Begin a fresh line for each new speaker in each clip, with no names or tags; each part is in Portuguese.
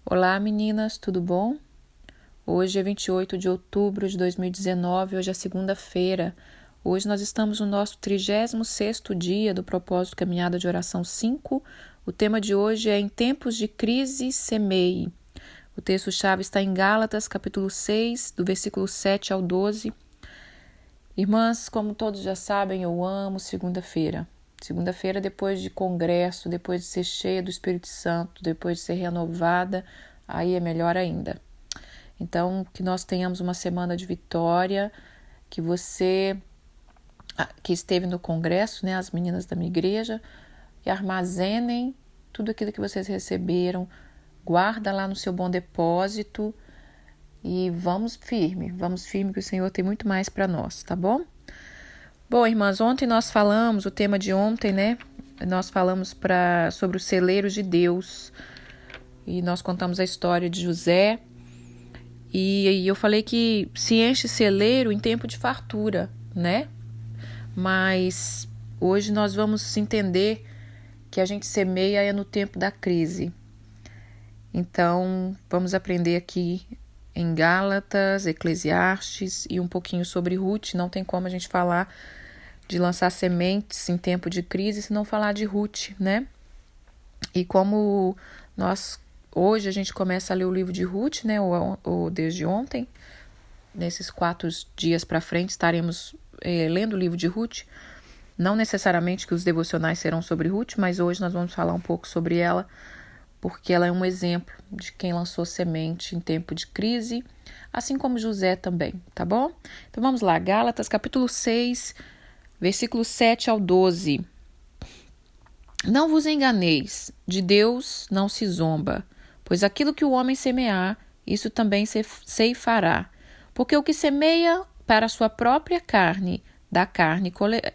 Olá meninas, tudo bom? Hoje é 28 de outubro de 2019, hoje é segunda-feira. Hoje nós estamos no nosso 36º dia do propósito Caminhada de Oração 5. O tema de hoje é Em Tempos de Crise, Semeie. O texto-chave está em Gálatas, capítulo 6, do versículo 7 ao 12. Irmãs, como todos já sabem, eu amo segunda-feira. Segunda-feira, depois de congresso, depois de ser cheia do Espírito Santo, depois de ser renovada, aí é melhor ainda. Então, que nós tenhamos uma semana de vitória, que você que esteve no congresso, né, as meninas da minha igreja, que armazenem tudo aquilo que vocês receberam, guarda lá no seu bom depósito e vamos firme que o Senhor tem muito mais para nós, tá bom? Bom, irmãs, ontem nós falamos, o tema de ontem, né? Nós falamos sobre os celeiros de Deus e nós contamos a história de José e eu falei que se enche celeiro em tempo de fartura, né? Mas hoje nós vamos entender que a gente semeia é no tempo da crise. Então, vamos aprender aqui em Gálatas, Eclesiastes e um pouquinho sobre Ruth. Não tem como a gente falar de lançar sementes em tempo de crise se não falar de Ruth, né? E como hoje a gente começa a ler o livro de Ruth, né? Ou desde ontem, nesses 4 dias para frente estaremos lendo o livro de Ruth. Não necessariamente que os devocionais serão sobre Ruth, mas hoje nós vamos falar um pouco sobre ela, porque ela é um exemplo de quem lançou semente em tempo de crise, assim como José também, tá bom? Então vamos lá, Gálatas capítulo 6, versículos 7 ao 12. Não vos enganeis, de Deus não se zomba, pois aquilo que o homem semear, isso também ceifará. Porque o que semeia para a sua própria carne, da carne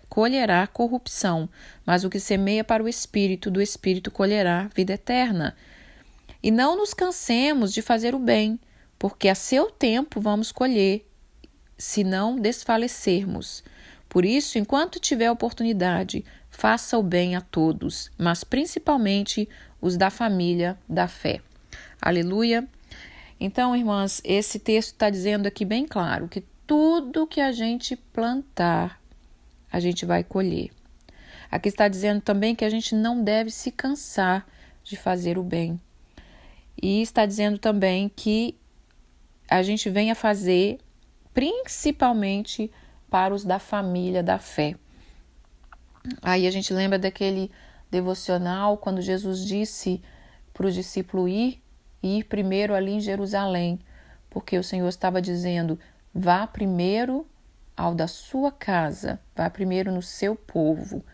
colherá corrupção, mas o que semeia para o Espírito, do Espírito colherá vida eterna. E não nos cansemos de fazer o bem, porque a seu tempo vamos colher, se não desfalecermos. Por isso, enquanto tiver oportunidade, faça o bem a todos, mas principalmente os da família da fé. Aleluia! Então, irmãs, esse texto está dizendo aqui bem claro que tudo que a gente plantar, a gente vai colher. Aqui está dizendo também que a gente não deve se cansar de fazer o bem. E está dizendo também que a gente venha fazer principalmente para os da família da fé. Aí a gente lembra daquele devocional quando Jesus disse para o discípulo ir primeiro ali em Jerusalém, porque o Senhor estava dizendo, vá primeiro ao da sua casa, vá primeiro no seu povo.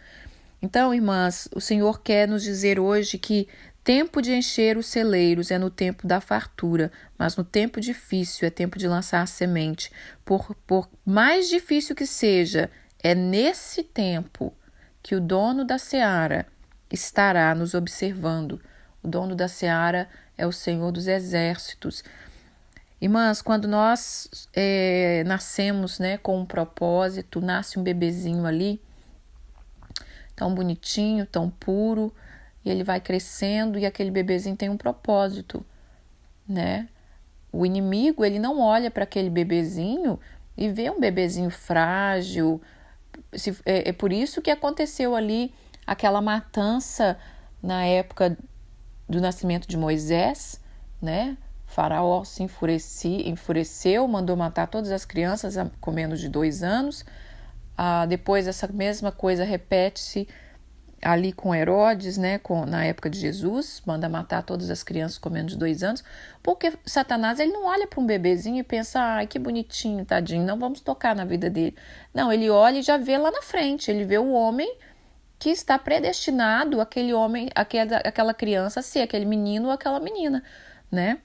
Então, irmãs, o Senhor quer nos dizer hoje que tempo de encher os celeiros é no tempo da fartura, mas no tempo difícil é tempo de lançar a semente. Por mais difícil que seja, é nesse tempo que o dono da seara estará nos observando. O dono da seara é o Senhor dos Exércitos. Irmãs, quando nós nascemos, né, com um propósito, nasce um bebezinho ali, tão bonitinho, tão puro, e ele vai crescendo e aquele bebezinho tem um propósito, né? O inimigo, ele não olha para aquele bebezinho e vê um bebezinho frágil. É por isso que aconteceu ali aquela matança na época do nascimento de Moisés, né? Faraó se enfureceu, mandou matar todas as crianças com menos de 2 anos. Depois essa mesma coisa repete-se ali com Herodes, né, na época de Jesus, manda matar todas as crianças com menos de 2 anos, porque Satanás ele não olha para um bebezinho e pensa, ai, que bonitinho, tadinho, não vamos tocar na vida dele. Não, ele olha e já vê lá na frente, ele vê o homem que está predestinado, aquele homem, aquela criança a ser, aquele menino ou aquela menina, né?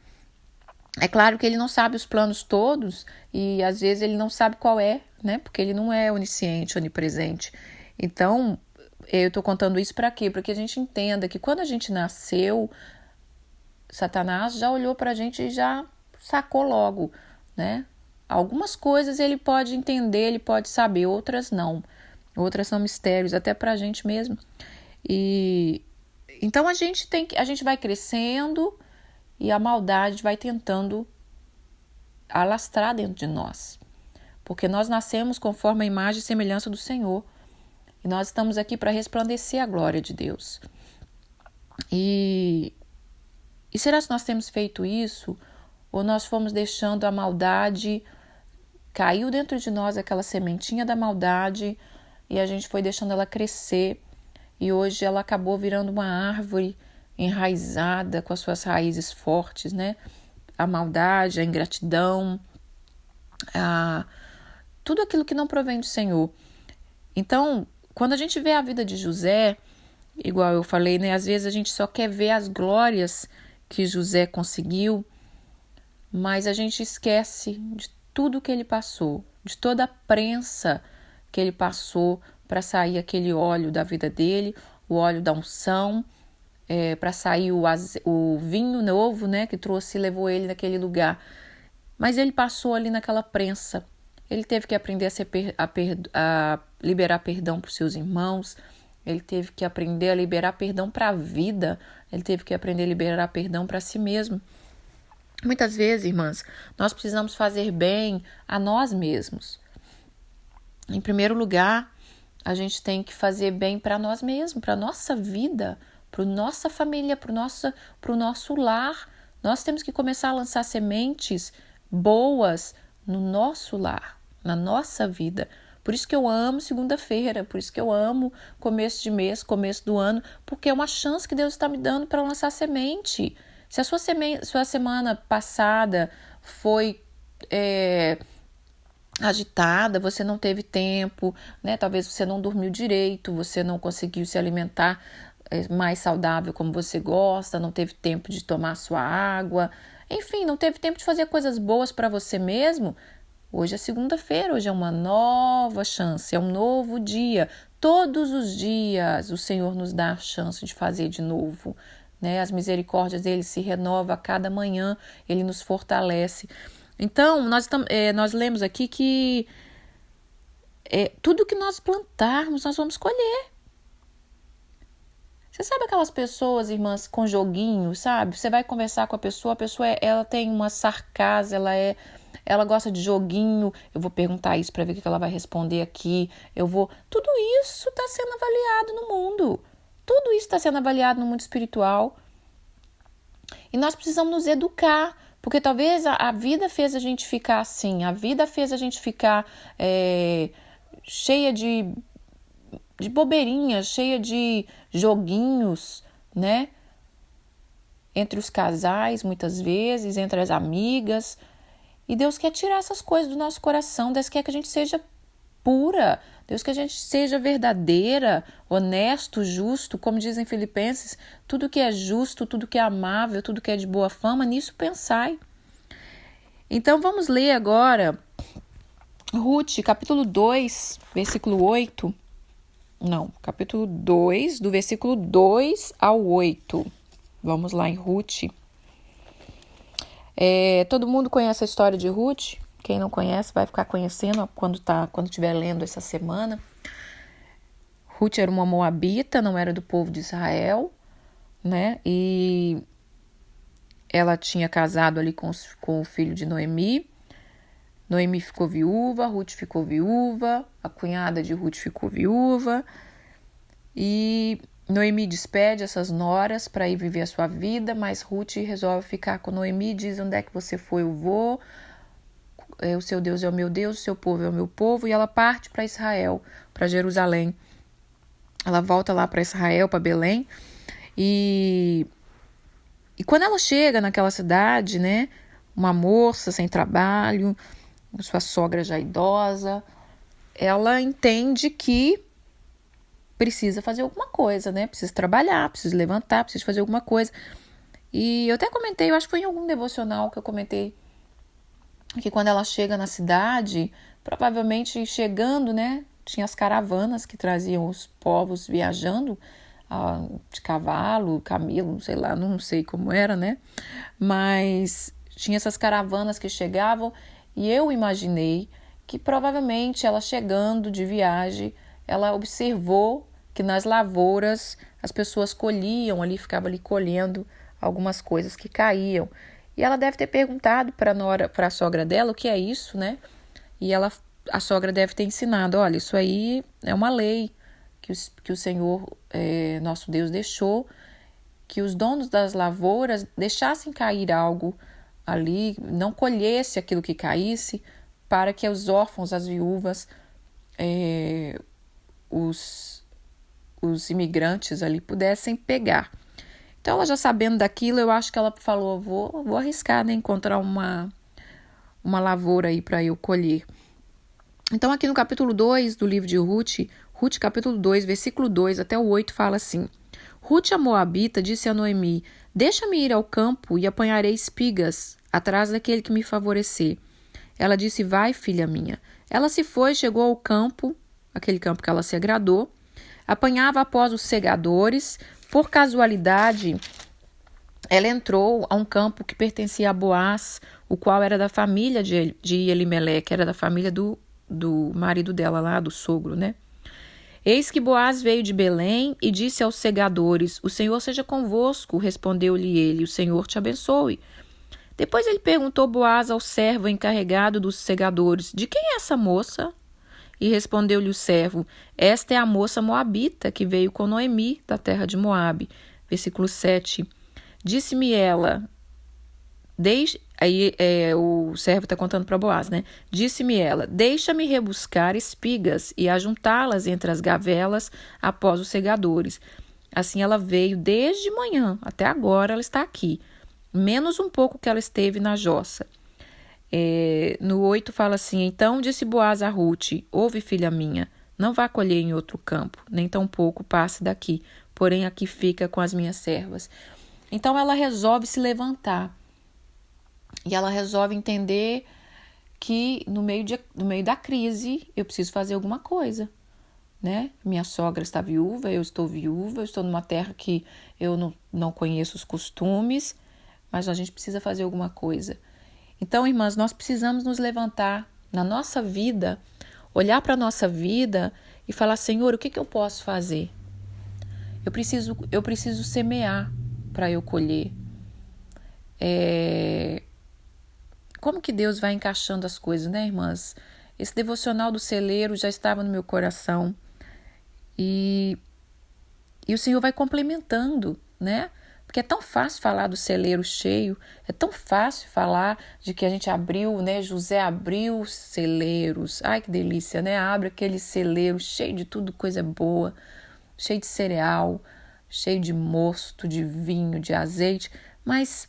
É claro que ele não sabe os planos todos e às vezes ele não sabe qual é, né? Porque ele não é onisciente, onipresente. Então, eu estou contando isso para quê? Para que a gente entenda que quando a gente nasceu, Satanás já olhou para a gente e já sacou logo, né? Algumas coisas ele pode entender, ele pode saber, outras não. Outras são mistérios, até para a gente mesmo. E então a gente vai crescendo e a maldade vai tentando alastrar dentro de nós. Porque nós nascemos conforme a imagem e semelhança do Senhor. E nós estamos aqui para resplandecer a glória de Deus. E será que nós temos feito isso? Ou nós fomos deixando a maldade, caiu dentro de nós aquela sementinha da maldade e a gente foi deixando ela crescer. E hoje ela acabou virando uma árvore enraizada, com as suas raízes fortes, né? A maldade, a ingratidão, tudo aquilo que não provém do Senhor. Então, quando a gente vê a vida de José, igual eu falei, né? Às vezes a gente só quer ver as glórias que José conseguiu, mas a gente esquece de tudo que ele passou, de toda a prensa que ele passou para sair aquele óleo da vida dele, o óleo da unção, para sair o vinho novo, né, que levou ele naquele lugar. Mas ele passou ali naquela prensa. Ele teve que aprender a liberar perdão para os seus irmãos. Ele teve que aprender a liberar perdão para a vida. Ele teve que aprender a liberar perdão para si mesmo. Muitas vezes, irmãs, nós precisamos fazer bem a nós mesmos. Em primeiro lugar, a gente tem que fazer bem para nós mesmos, para a nossa vida, para a nossa família, para o nosso lar. Nós temos que começar a lançar sementes boas no nosso lar, na nossa vida. Por isso que eu amo segunda-feira, por isso que eu amo começo de mês, começo do ano, porque é uma chance que Deus está me dando para lançar semente. Se a sua semana passada foi agitada, você não teve tempo, né? Talvez você não dormiu direito, você não conseguiu se alimentar mais saudável como você gosta, não teve tempo de tomar sua água, enfim, não teve tempo de fazer coisas boas para você mesmo. Hoje é segunda-feira, hoje é uma nova chance, é um novo dia. Todos os dias o Senhor nos dá a chance de fazer de novo, né? As misericórdias dele se renovam a cada manhã, ele nos fortalece. Então, nós lemos aqui que tudo que nós plantarmos, nós vamos colher. Você sabe aquelas pessoas, irmãs, com joguinho, sabe? Você vai conversar com a pessoa ela tem uma sarcasmo, ela gosta de joguinho. Eu vou perguntar isso para ver o que ela vai responder aqui. Tudo isso está sendo avaliado no mundo. Tudo isso está sendo avaliado no mundo espiritual. E nós precisamos nos educar, porque talvez a vida fez a gente ficar assim. A vida fez a gente ficar cheia de bobeirinhas, cheia de joguinhos, né? Entre os casais, muitas vezes, entre as amigas. E Deus quer tirar essas coisas do nosso coração. Deus quer que a gente seja pura. Deus quer que a gente seja verdadeira, honesto, justo. Como dizem Filipenses, tudo que é justo, tudo que é amável, tudo que é de boa fama, nisso pensai. Então vamos ler agora Ruth, capítulo 2, versículo 8. Não, capítulo 2, do versículo 2 ao 8. Vamos lá em Ruth. Todo mundo conhece a história de Ruth? Quem não conhece vai ficar conhecendo quando estiver lendo essa semana. Ruth era uma moabita, não era do povo de Israel, né? E ela tinha casado ali com o filho de Noemi. Noemi ficou viúva, Ruth ficou viúva, a cunhada de Ruth ficou viúva. E Noemi despede essas noras para ir viver a sua vida, mas Ruth resolve ficar com Noemi, diz: onde é que você foi, eu vou. O seu Deus é o meu Deus, o seu povo é o meu povo. E ela parte para Israel, para Jerusalém. Ela volta lá para Israel, para Belém. E quando ela chega naquela cidade, né, uma moça sem trabalho, sua sogra já idosa, ela entende que precisa fazer alguma coisa, né? Precisa trabalhar, precisa levantar, precisa fazer alguma coisa. E eu até comentei, eu acho que foi em algum devocional que eu comentei, que quando ela chega na cidade, provavelmente chegando, né? Tinha as caravanas que traziam os povos viajando de cavalo, camelo, sei lá, não sei como era, né? Mas tinha essas caravanas que chegavam e eu imaginei que provavelmente ela chegando de viagem, ela observou que nas lavouras as pessoas colhiam ali, ficavam ali colhendo algumas coisas que caíam. E ela deve ter perguntado para a sogra dela o que é isso, né? E a sogra deve ter ensinado, olha, isso aí é uma lei que o Senhor, nosso Deus, deixou, que os donos das lavouras deixassem cair algo ali, não colhesse aquilo que caísse, para que os órfãos, as viúvas, os imigrantes ali pudessem pegar. Então, ela já sabendo daquilo, eu acho que ela falou, vou arriscar, né, encontrar uma lavoura aí para eu colher. Então, aqui no capítulo 2 do livro de Ruth, capítulo 2, versículo 2 até o 8, fala assim: Ruth, a moabita, disse a Noemi: Deixa-me ir ao campo e apanharei espigas, atrás daquele que me favorecer. Ela disse: Vai, filha minha. Ela se foi, chegou ao campo, aquele campo que ela se agradou, apanhava após os segadores. Por casualidade, ela entrou a um campo que pertencia a Boaz, o qual era da família de Elimeleque, era da família do marido dela lá, do sogro, né? Eis que Boaz veio de Belém e disse aos segadores: O Senhor seja convosco, respondeu-lhe ele, o Senhor te abençoe. Depois ele perguntou Boaz ao servo encarregado dos segadores: De quem é essa moça? E respondeu-lhe o servo: Esta é a moça moabita que veio com Noemi, da terra de Moabe. Versículo 7. Disse-me ela, o servo está contando para Boaz, né? Disse-me ela: Deixa-me rebuscar espigas e ajuntá-las entre as gavelas após os segadores. Assim ela veio desde manhã até agora, ela está aqui, menos um pouco que ela esteve na jossa. No 8 fala assim: Então disse Boaz a Ruth: Ouve, filha minha, não vá colher em outro campo, nem tampouco passe daqui, porém aqui fica com as minhas servas. Então ela resolve se levantar. E ela resolve entender que no meio da crise eu preciso fazer alguma coisa, né? Minha sogra está viúva, eu estou viúva, eu estou numa terra que eu não conheço os costumes, mas a gente precisa fazer alguma coisa. Então, irmãs, nós precisamos nos levantar na nossa vida, olhar para a nossa vida e falar: Senhor, o que eu posso fazer? Eu preciso semear para eu colher. Como que Deus vai encaixando as coisas, né, irmãs? Esse devocional do celeiro já estava no meu coração. E o Senhor vai complementando, né? Porque é tão fácil falar do celeiro cheio, é tão fácil falar de que a gente abriu, né? José abriu celeiros. Ai, que delícia, né? Abre aquele celeiro cheio de tudo, coisa boa, cheio de cereal, cheio de mosto, de vinho, de azeite. Mas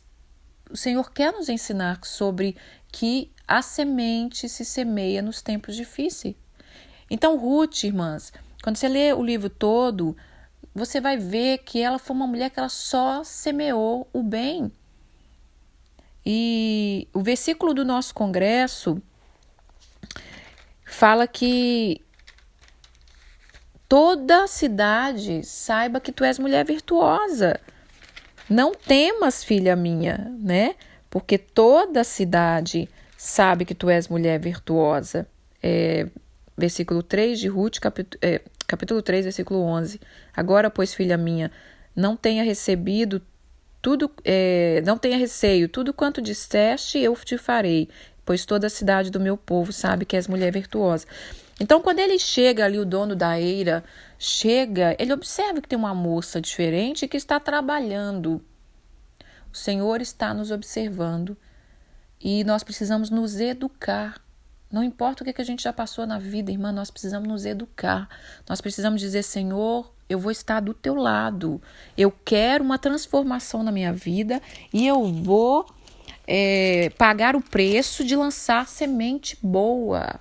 o Senhor quer nos ensinar sobre que a semente se semeia nos tempos difíceis. Então, Ruth, irmãs, quando você lê o livro todo, você vai ver que ela foi uma mulher que ela só semeou o bem. E o versículo do nosso congresso fala que toda a cidade saiba que tu és mulher virtuosa. Não temas, filha minha, né? Porque toda a cidade sabe que tu és mulher virtuosa. Versículo 3 de Ruth, capítulo 3, versículo 11. Agora, pois, filha minha, não tenha receio, tudo quanto disseste eu te farei, pois toda a cidade do meu povo sabe que és mulher virtuosa. Então, quando ele chega ali, o dono da eira chega, ele observa que tem uma moça diferente que está trabalhando. O Senhor está nos observando e nós precisamos nos educar. Não importa o que a gente já passou na vida, irmã, nós precisamos nos educar. Nós precisamos dizer: Senhor, eu vou estar do teu lado. Eu quero uma transformação na minha vida e eu vou pagar o preço de lançar semente boa.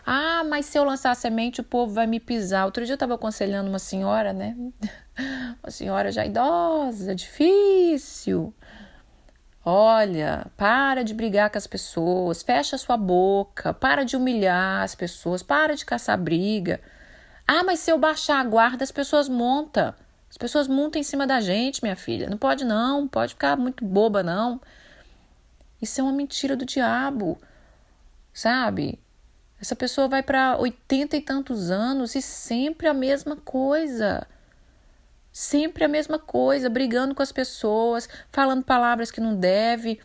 Ah, mas se eu lançar semente, o povo vai me pisar. Outro dia eu estava aconselhando uma senhora, né? Uma senhora já idosa, difícil. Olha, para de brigar com as pessoas, fecha sua boca, para de humilhar as pessoas, para de caçar briga. Ah, mas se eu baixar a guarda, as pessoas montam. As pessoas montam em cima da gente, minha filha. Não pode não, pode ficar muito boba não. Isso é uma mentira do diabo, sabe? Essa pessoa vai para 80 e tantos anos e sempre a mesma coisa. Sempre a mesma coisa, brigando com as pessoas, falando palavras que não deve,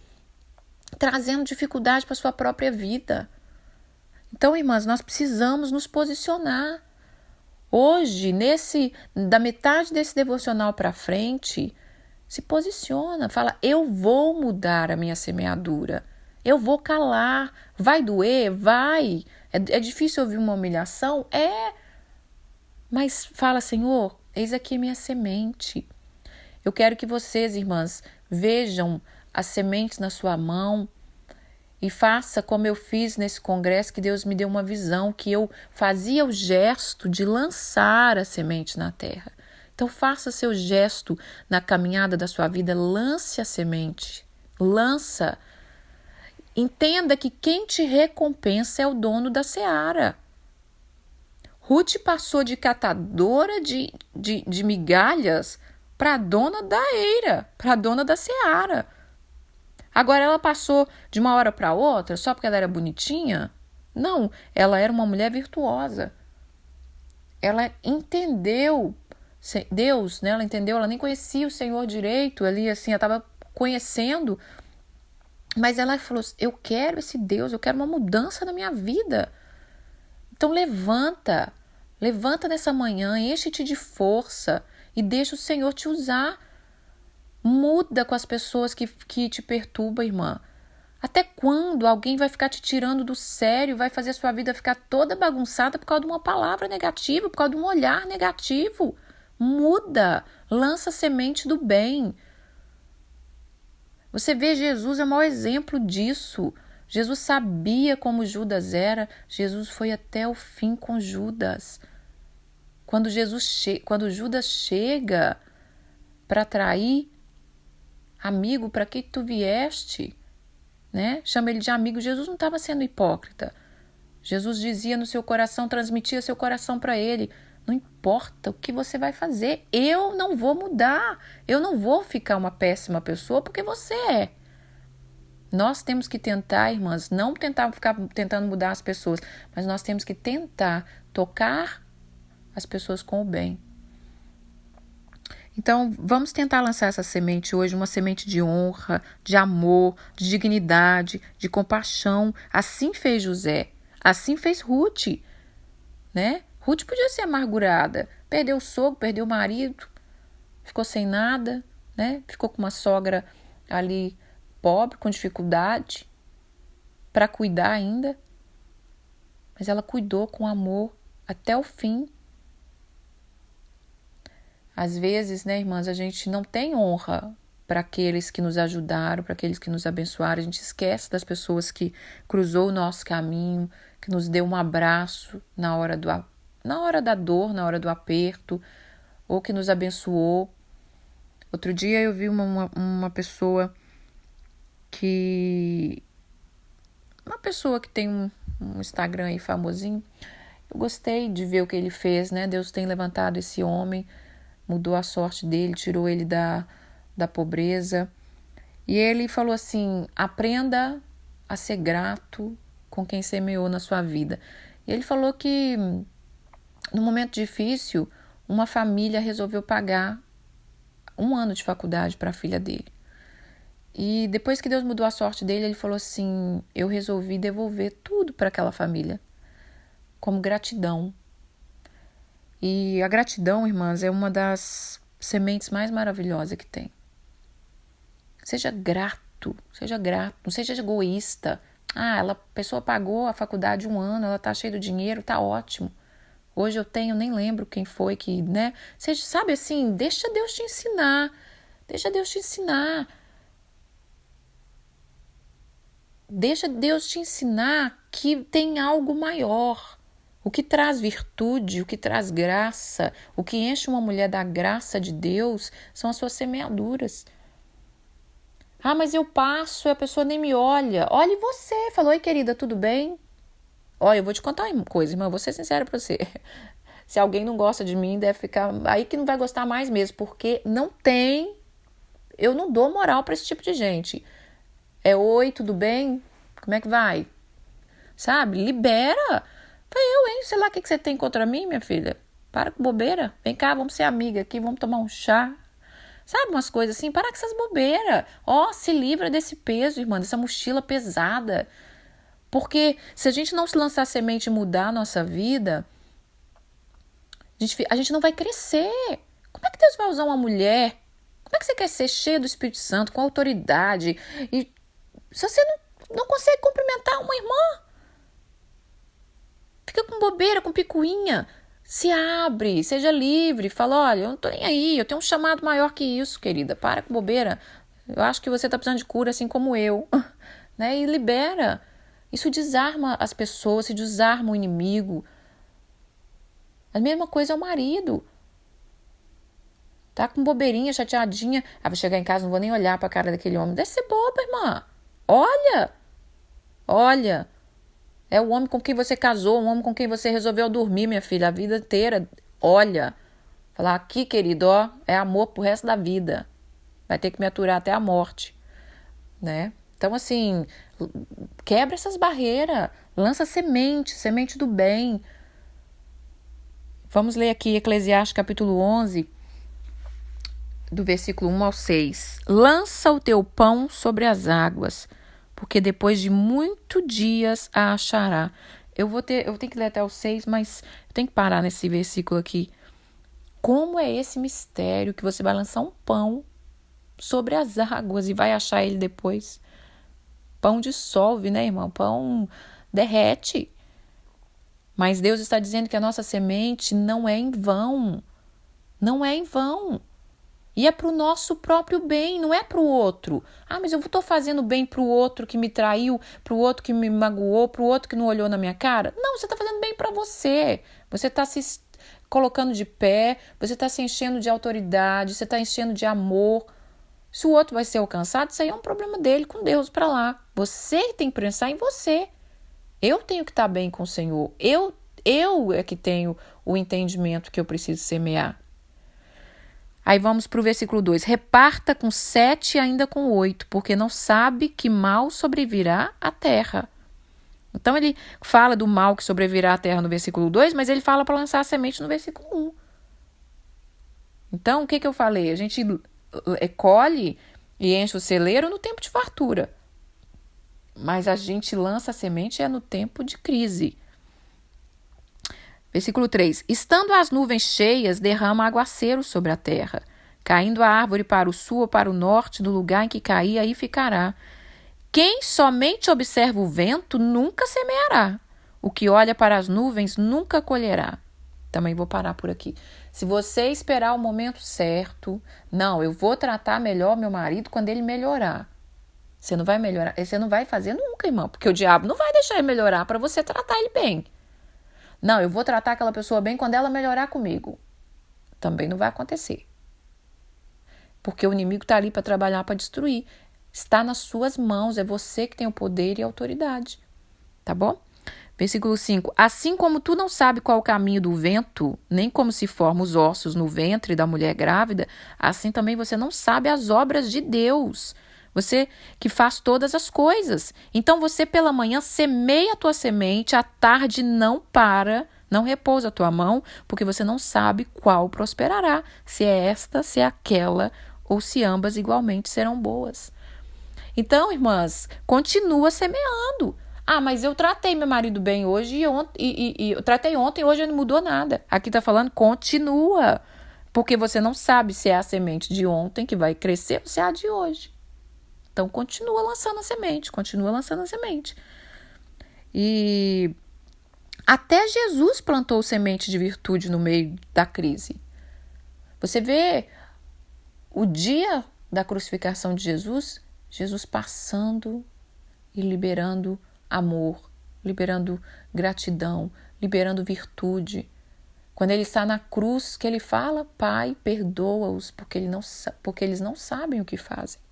trazendo dificuldade para a sua própria vida. Então, irmãs, nós precisamos nos posicionar. Hoje, da metade desse devocional para frente, se posiciona, fala: eu vou mudar a minha semeadura, eu vou calar. Vai doer? Vai. É difícil ouvir uma humilhação? Mas fala: Senhor, eis aqui minha semente. Eu quero que vocês, irmãs, vejam as sementes na sua mão e faça como eu fiz nesse congresso, que Deus me deu uma visão, que eu fazia o gesto de lançar a semente na terra. Então faça seu gesto na caminhada da sua vida, lance a semente, lança. Entenda que quem te recompensa é o dono da seara. Ruth passou de catadora de migalhas para a dona da eira, para a dona da seara. Agora ela passou de uma hora para outra só porque ela era bonitinha? Não, ela era uma mulher virtuosa. Ela entendeu Deus, né? Ela entendeu, ela nem conhecia o Senhor direito ali, assim, ela estava conhecendo, mas ela falou: eu quero esse Deus, eu quero uma mudança na minha vida. Então levanta nessa manhã, enche-te de força e deixa o Senhor te usar. Muda com as pessoas que te perturbam, irmã. Até quando alguém vai ficar te tirando do sério, vai fazer a sua vida ficar toda bagunçada por causa de uma palavra negativa, por causa de um olhar negativo? Muda, lança a semente do bem. Você vê, Jesus é o maior exemplo disso. Jesus sabia como Judas era, Jesus foi até o fim com Judas. Quando Judas chega para trair, amigo, para que tu vieste? Né? Chama ele de amigo. Jesus não estava sendo hipócrita. Jesus dizia no seu coração, transmitia seu coração para ele: não importa o que você vai fazer, eu não vou mudar, eu não vou ficar uma péssima pessoa porque você é. Nós temos que tentar, irmãs, não ficar tentando mudar as pessoas, mas nós temos que tentar tocar as pessoas com o bem. Então, vamos tentar lançar essa semente hoje, uma semente de honra, de amor, de dignidade, de compaixão. Assim fez José, assim fez Ruth, né? Ruth podia ser amargurada, perdeu o sogro, perdeu o marido, ficou sem nada, né? Ficou com uma sogra ali pobre, com dificuldade, para cuidar ainda. Mas ela cuidou com amor até o fim. Às vezes, né, irmãs, a gente não tem honra para aqueles que nos ajudaram, para aqueles que nos abençoaram. A gente esquece das pessoas que cruzou o nosso caminho, que nos deu um abraço na hora da dor, na hora do aperto, ou que nos abençoou. Outro dia eu vi uma pessoa que tem um Instagram aí famosinho. Eu gostei de ver o que ele fez, né? Deus tem levantado esse homem, mudou a sorte dele, tirou ele da pobreza. E ele falou assim: aprenda a ser grato com quem semeou na sua vida. E ele falou que no momento difícil, uma família resolveu pagar 1 ano de faculdade para a filha dele. E depois que Deus mudou a sorte dele, ele falou assim: eu resolvi devolver tudo para aquela família, como gratidão. E a gratidão, irmãs, é uma das sementes mais maravilhosas que tem. Seja grato, não seja egoísta. A pessoa pagou a faculdade 1 ano, ela tá cheia de dinheiro, tá ótimo. Hoje eu tenho, nem lembro quem foi que, né? Seja, sabe assim, deixa Deus te ensinar. Deixa Deus te ensinar. Deixa Deus te ensinar que tem algo maior. O que traz virtude, o que traz graça, o que enche uma mulher da graça de Deus são as suas semeaduras. Mas eu passo e a pessoa nem me olha. Olhe você. Falou: oi, querida, tudo bem? Olha, eu vou te contar uma coisa, irmã, vou ser sincera pra você. Se alguém não gosta de mim, deve ficar... Aí que não vai gostar mais mesmo, porque eu não dou moral pra esse tipo de gente. Oi, tudo bem? Como é que vai? Sabe? Libera. Falei: sei lá o que você tem contra mim, minha filha, Para com bobeira. Vem cá, vamos ser amiga aqui, vamos tomar um chá. Sabe, umas coisas assim, para com essas bobeiras. Se livra desse peso, irmã, dessa mochila pesada. Porque se a gente não se lançar a semente e mudar a nossa vida, a gente não vai crescer. Como é que Deus vai usar uma mulher? Como é que você quer ser cheia do Espírito Santo, com autoridade? E se você não consegue cumprimentar uma irmã, fica com bobeira, com picuinha. Se abre, seja livre. Fala, olha, eu não tô nem aí. Eu tenho um chamado maior que isso, querida. Para com bobeira. Eu acho que você tá precisando de cura, assim como eu. Né? E libera. Isso desarma as pessoas, se desarma o inimigo. A mesma coisa é o marido. Tá com bobeirinha, chateadinha. Vai chegar em casa, não vou nem olhar pra cara daquele homem. Deve ser boba, irmã. Olha. É o homem com quem você casou, o homem com quem você resolveu dormir, minha filha, a vida inteira. Olha. Falar aqui, querido, é amor pro resto da vida. Vai ter que me aturar até a morte. Né? Então, assim, quebra essas barreiras. Lança semente do bem. Vamos ler aqui Eclesiastes capítulo 11, do versículo 1 ao 6. Lança o teu pão sobre as águas, porque depois de muitos dias a achará. Eu tenho que ler até o 6, mas eu tenho que parar nesse versículo aqui. Como é esse mistério que você vai lançar um pão sobre as águas e vai achar ele depois? Pão dissolve, né, irmão? Pão derrete. Mas Deus está dizendo que a nossa semente não é em vão. Não é em vão. E é para o nosso próprio bem, não é para o outro. Mas eu estou fazendo bem para o outro que me traiu, para o outro que me magoou, para o outro que não olhou na minha cara. Não, você está fazendo bem para você. Você está se colocando de pé, você está se enchendo de autoridade, você está enchendo de amor. Se o outro vai ser alcançado, isso aí é um problema dele com Deus para lá. Você tem que pensar em você. Eu tenho que estar bem com o Senhor. Eu é que tenho o entendimento que eu preciso semear. Aí vamos para o versículo 2. Reparta com 7 e ainda com 8, porque não sabe que mal sobrevirá à terra. Então ele fala do mal que sobrevirá à terra no versículo 2, mas ele fala para lançar a semente no versículo 1. Então o que eu falei? A gente colhe e enche o celeiro no tempo de fartura. Mas a gente lança a semente no tempo de crise. Versículo 3. Estando as nuvens cheias, derrama aguaceiro sobre a terra. Caindo a árvore para o sul ou para o norte, no lugar em que cair, aí ficará. Quem somente observa o vento, nunca semeará. O que olha para as nuvens, nunca colherá. Também vou parar por aqui. Se você esperar o momento certo, eu vou tratar melhor meu marido quando ele melhorar. Você não vai melhorar, você não vai fazer nunca, irmão, porque o diabo não vai deixar ele melhorar para você tratar ele bem. Não, eu vou tratar aquela pessoa bem quando ela melhorar comigo. Também não vai acontecer. Porque o inimigo está ali para trabalhar, para destruir. Está nas suas mãos, é você que tem o poder e a autoridade. Tá bom? Versículo 5. Assim como tu não sabe qual é o caminho do vento, nem como se formam os ossos no ventre da mulher grávida, assim também você não sabe as obras de Deus. Você que faz todas as coisas. Então você pela manhã semeia a tua semente, à tarde não repousa a tua mão, porque você não sabe qual prosperará, se é esta, se é aquela, ou se ambas igualmente serão boas. Então, irmãs, continua semeando. Mas eu tratei meu marido bem hoje e eu tratei ontem e hoje não mudou nada. Aqui está falando, continua. Porque você não sabe se é a semente de ontem que vai crescer ou se é a de hoje. Então, continua lançando a semente. E até Jesus plantou semente de virtude no meio da crise. Você vê o dia da crucificação de Jesus passando e liberando amor, liberando gratidão, liberando virtude. Quando ele está na cruz, que ele fala, Pai, perdoa-os, porque eles não sabem o que fazem.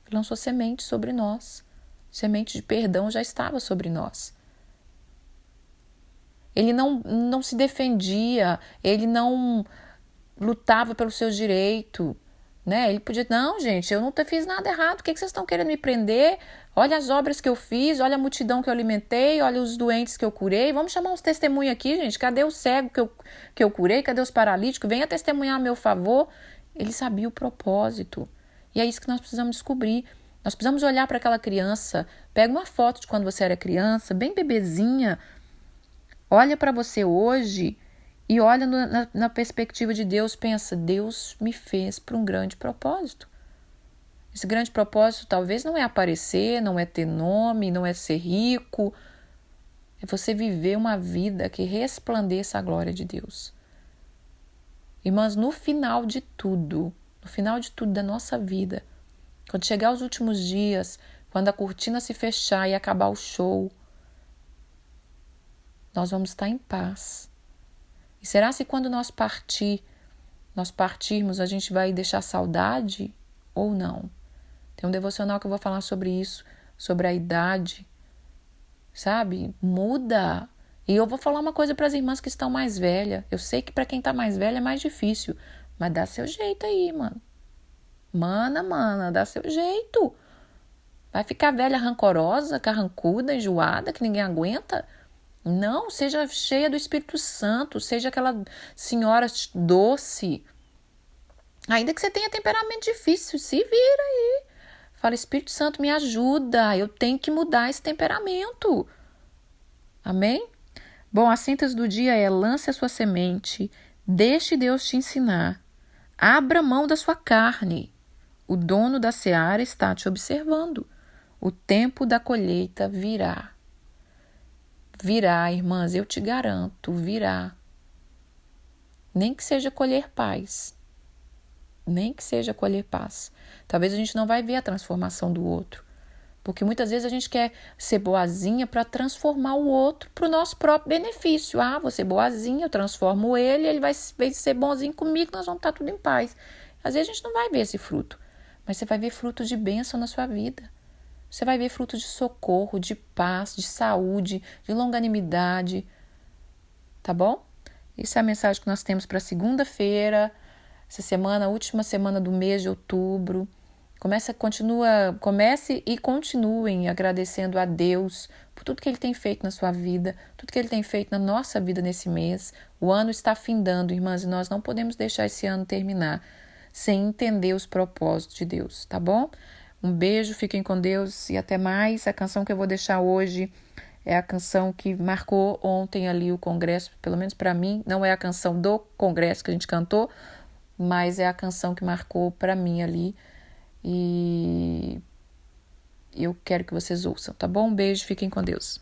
Ele lançou semente sobre nós. Semente de perdão já estava sobre nós. Ele não se defendia, ele não lutava pelos seus direitos. né? Ele podia, não, gente, eu não fiz nada errado, o que vocês estão querendo me prender? Olha as obras que eu fiz, olha a multidão que eu alimentei, olha os doentes que eu curei, vamos chamar uns testemunhos aqui, gente, cadê o cego que eu curei, cadê os paralíticos? Venha testemunhar a meu favor. Ele sabia o propósito, e é isso que nós precisamos descobrir. Nós precisamos olhar para aquela criança, pega uma foto de quando você era criança, bem bebezinha, olha para você hoje e olha na perspectiva de Deus, pensa, Deus me fez para um grande propósito. Esse grande propósito talvez não é aparecer, não é ter nome, não é ser rico, é você viver uma vida que resplandeça a glória de Deus. Irmãs, no final de tudo da nossa vida, quando chegar os últimos dias, quando a cortina se fechar e acabar o show, nós vamos estar em paz. E será se quando nós partirmos, a gente vai deixar saudade ou não? Tem um devocional que eu vou falar sobre isso, sobre a idade, sabe? Muda. E eu vou falar uma coisa para as irmãs que estão mais velhas. Eu sei que para quem está mais velha é mais difícil, mas dá seu jeito aí, mano. Mana, dá seu jeito. Vai ficar velha rancorosa, carrancuda, enjoada, que ninguém aguenta? Não, seja cheia do Espírito Santo, seja aquela senhora doce. Ainda que você tenha temperamento difícil, se vira aí. Fala, Espírito Santo, me ajuda, eu tenho que mudar esse temperamento. Amém? Bom, a síntese do dia é: lance a sua semente, deixe Deus te ensinar, abra mão da sua carne. O dono da seara está te observando. O tempo da colheita virá. Virá, irmãs, eu te garanto, virá. Nem que seja colher paz. Nem que seja colher paz. Talvez a gente não vai ver a transformação do outro. Porque muitas vezes a gente quer ser boazinha para transformar o outro para o nosso próprio benefício. Ah, vou ser boazinha, eu transformo ele vai ser bonzinho comigo, nós vamos estar tudo em paz. Às vezes a gente não vai ver esse fruto, mas você vai ver frutos de bênção na sua vida. Você vai ver frutos de socorro, de paz, de saúde, de longanimidade. Tá bom? Essa é a mensagem que nós temos para segunda-feira, essa semana, a última semana do mês de outubro. Comece e continuem agradecendo a Deus por tudo que Ele tem feito na sua vida, tudo que Ele tem feito na nossa vida nesse mês. O ano está findando, irmãs, e nós não podemos deixar esse ano terminar sem entender os propósitos de Deus, tá bom? Um beijo, fiquem com Deus e até mais. A canção que eu vou deixar hoje é a canção que marcou ontem ali o congresso, pelo menos para mim, não é a canção do congresso que a gente cantou, mas é a canção que marcou para mim ali. E eu quero que vocês ouçam, tá bom? Um beijo, fiquem com Deus.